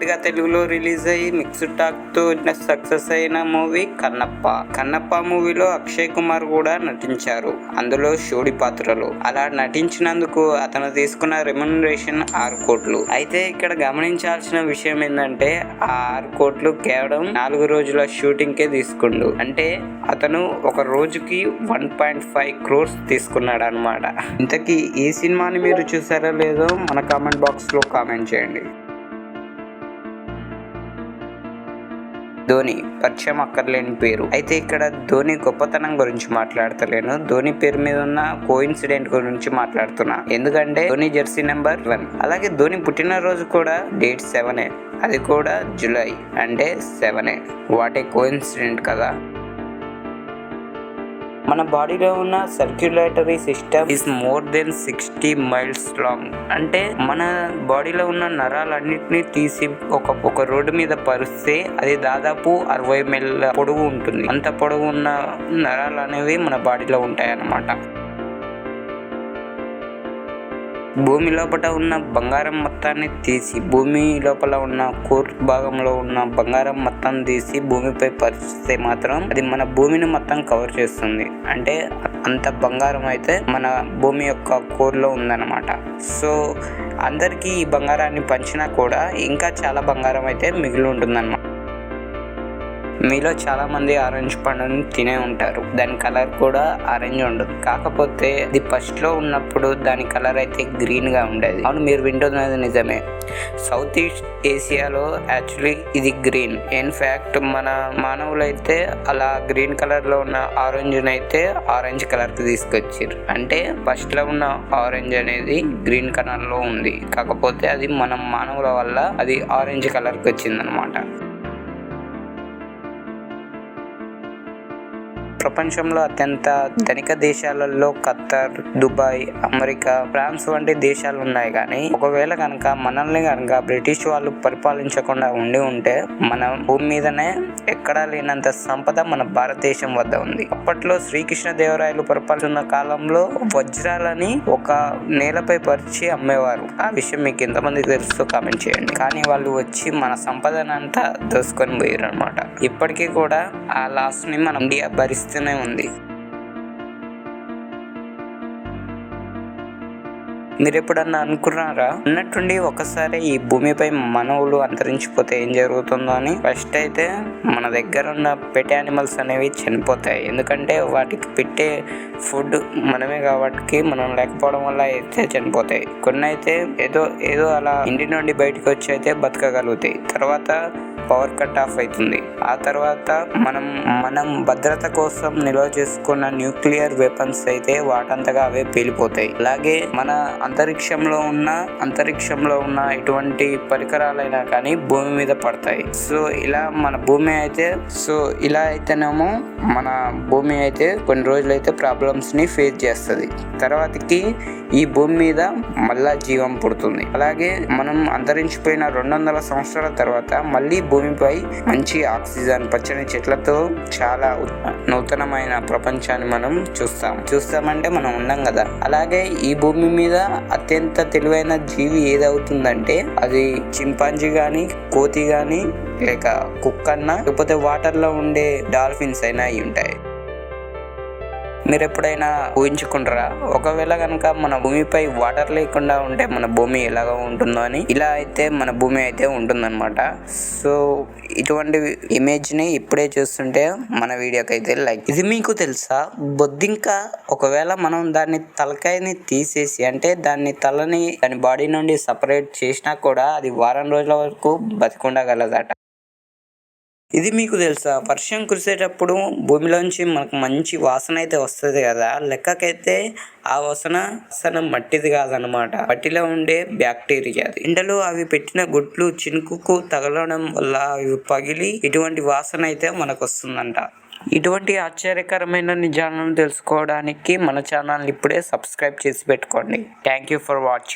గా తెలుగులో రిలీజ్ అయ్యి మిక్స్డ్ టాక్ తో సక్సెస్ అయిన మూవీ కన్నప్ప. కన్నప్ప మూవీలో అక్షయ్ కుమార్ కూడా నటించారు, అందులో షోడి పాత్రలో. అలా నటించినందుకు అతను తీసుకున్న రెమ్యునరేషన్ 6 కోట్లు. అయితే ఇక్కడ గమనించాల్సిన విషయం ఏంటంటే ఆ 6 కోట్లు కేవలం 4 రోజుల షూటింగ్ కే తీసుకుండు. అంటే అతను ఒక రోజుకి 1.5 crores తీసుకున్నాడు అనమాట. ఇంతకీ ఈ సినిమాని మీరు చూసారా లేదో మన కామెంట్ బాక్స్ లో కామెంట్ చేయండి. ధోని పరిచయం అక్కర్లేని పేరు. అయితే ఇక్కడ ధోని గొప్పతనం గురించి మాట్లాడతలేను, ధోని పేరు మీద ఉన్న కోఇన్సిడెంట్ గురించి మాట్లాడుతున్నా. ఎందుకంటే ధోని జెర్సీ నెంబర్ 1. అలాగే ధోని పుట్టినరోజు కూడా డేట్ 7, అది కూడా జూలై, అంటే 7. వాట్ ఏ కోఇన్సిడెంట్ కదా. మన బాడీలో ఉన్న circulatory system is more than 60 miles long. అంటే మన బాడీలో ఉన్న నరాలన్నిటినీ తీసి ఒక రోడ్డు మీద పరిస్తే అది దాదాపు 60 మైళ్ళ పొడవు ఉంటుంది. అంత పొడవు ఉన్న నరాలు అనేవి మన బాడీలో ఉంటాయి అన్నమాట. భూమి లోపల ఉన్న బంగారం మొత్తాన్ని తీసి, భూమి లోపల ఉన్న కోర్ భాగంలో ఉన్న బంగారం మొత్తం తీసి భూమిపై పరిస్తే మాత్రం అది మన భూమిని మొత్తం కవర్ చేస్తుంది. అంటే అంత బంగారం అయితే మన భూమి యొక్క కోర్ లో ఉందన్నమాట. సో అందరికీ ఈ బంగారాన్ని పంచినా కూడా ఇంకా చాలా బంగారం అయితే మిగిలి ఉంటుందన్నమాట. మీలో చాలా మంది ఆరెంజ్ పండుని తినే ఉంటారు, దాని కలర్ కూడా ఆరెంజ్ ఉండదు. కాకపోతే ఇది ఫస్ట్ లో ఉన్నప్పుడు దాని కలర్ అయితే గ్రీన్ గా ఉండేది. అవును, మీరు వింటున్నది నిజమే. సౌత్ ఈస్ట్ ఏషియాలో యాక్చువల్లీ ఇది గ్రీన్. ఇన్ఫాక్ట్ మన మానవులైతే అలా గ్రీన్ కలర్ లో ఉన్న ఆరెంజ్ అయితే ఆరెంజ్ కలర్ కి తీసుకొచ్చారు. అంటే ఫస్ట్ లో ఉన్న ఆరెంజ్ అనేది గ్రీన్ కలర్ లో ఉంది, కాకపోతే అది మనం మానవుల వల్ల అది ఆరెంజ్ కలర్ కి వచ్చింది అనమాట. ప్రపంచంలో అత్యంత ధనిక దేశాలలో ఖత్తర్, దుబాయ్, అమెరికా, ఫ్రాన్స్ వంటి దేశాలు ఉన్నాయి. కానీ ఒకవేళ కనుక మనల్ని కనుక బ్రిటిష్ వాళ్ళు పరిపాలించకుండా ఉంటే మన భూమి మీదనే ఎక్కడా లేనంత సంపద మన భారతదేశం వద్ద ఉంది. అప్పట్లో శ్రీకృష్ణదేవరాయలు పరిపాలిస్తున్న కాలంలో వజ్రాలని ఒక నేలపై పరిచి అమ్మేవారు. ఆ విషయం మీకు ఎంతమంది తెలుసో కామెంట్ చేయండి. కానీ వాళ్ళు వచ్చి మన సంపదనంతా దోసుకొని పోయారు అనమాట. ఇప్పటికీ కూడా ఆ లాస్ ని మన ఇండియా భరిస్తూనే ఉంది. మీరు ఎప్పుడన్నా అనుకున్నారా, ఉన్నట్టుండి ఒకసారి ఈ భూమిపై మానవులు అంతరించిపోతే ఏం జరుగుతుందో అని? ఫస్ట్ అయితే మన దగ్గర ఉన్న పెట్ యానిమల్స్ అనేవి చనిపోతాయి. ఎందుకంటే వాటికి పెట్టే ఫుడ్ మనమే కాబట్టి మనం లేకపోవడం వల్ల అయితే చనిపోతాయి. కొన్ని అయితే ఏదో అలా ఇంటి నుండి బయటకు వచ్చి అయితే బతకగలుగుతాయి. తర్వాత పవర్ కట్ ఆఫ్ అవుతుంది. ఆ తర్వాత మనం భద్రత కోసం నిల్వ చేసుకున్న న్యూక్లియర్ వెపన్స్ అయితే వాటంతగా అవే పేలిపోతాయి. అలాగే మన అంతరిక్షంలో ఉన్న ఎటువంటి పరికరాలైనా కానీ భూమి మీద పడతాయి. సో ఇలా అయితేనేమో మన భూమి అయితే కొన్ని రోజులైతే ప్రాబ్లమ్స్ ని ఫేస్ చేస్తుంది. తర్వాతకి ఈ భూమి మీద మళ్ళా జీవం పుడుతుంది. అలాగే మనం అంతరించిపోయిన 200 సంవత్సరాల తర్వాత మళ్ళీ భూమిపై మంచి ఆక్సిజన్, పచ్చని చెట్లతో చాలా నూతనమైన ప్రపంచాన్ని మనం చూస్తామంటే మనం ఉన్నాం కదా. అలాగే ఈ భూమి మీద అత్యంత తెలివైన జీవి ఏదవుతుందంటే అది చింపాంజీ గాని, కోతి గాని, లేక కుక్కన్నా, లేకపోతే వాటర్ లో ఉండే డాల్ఫిన్స్ అయినా అయి ఉంటాయి. మీరు ఎప్పుడైనా ఊహించుకుంటారా, ఒకవేళ కనుక మన భూమిపై వాటర్ లేకుండా ఉంటే మన భూమి ఎలాగ ఉంటుందో అని? ఇలా అయితే మన భూమి అయితే ఉంటుందన్నమాట. సో ఇటువంటి ఇమేజ్ ని ఇప్పుడే చూస్తుంటే మన వీడియోకి అయితే లైక్. ఇది మీకు తెలుసా, బొద్దింక ఒకవేళ మనం దాన్ని తలకాయని తీసేసి, అంటే దాని బాడీ నుండి సపరేట్ చేసినా కూడా అది వారం రోజుల వరకు బతికుండగలదట. ఇది మీకు తెలుసా, వర్షం కురిసేటప్పుడు భూమిలోంచి మనకు మంచి వాసన అయితే వస్తుంది కదా. లెక్కకైతే ఆ వాసన మట్టిది కాదనమాట, మట్టిలో ఉండే బ్యాక్టీరియా. ఎండలో అవి పెట్టిన గుడ్లు చినుకుకు తగలడం వల్ల అవి పగిలి ఇటువంటి వాసన అయితే మనకు వస్తుందంట. ఇటువంటి ఆశ్చర్యకరమైన నిజాలను తెలుసుకోవడానికి మన ఛానల్ ఇప్పుడే సబ్స్క్రైబ్ చేసి పెట్టుకోండి. Thank you for watching.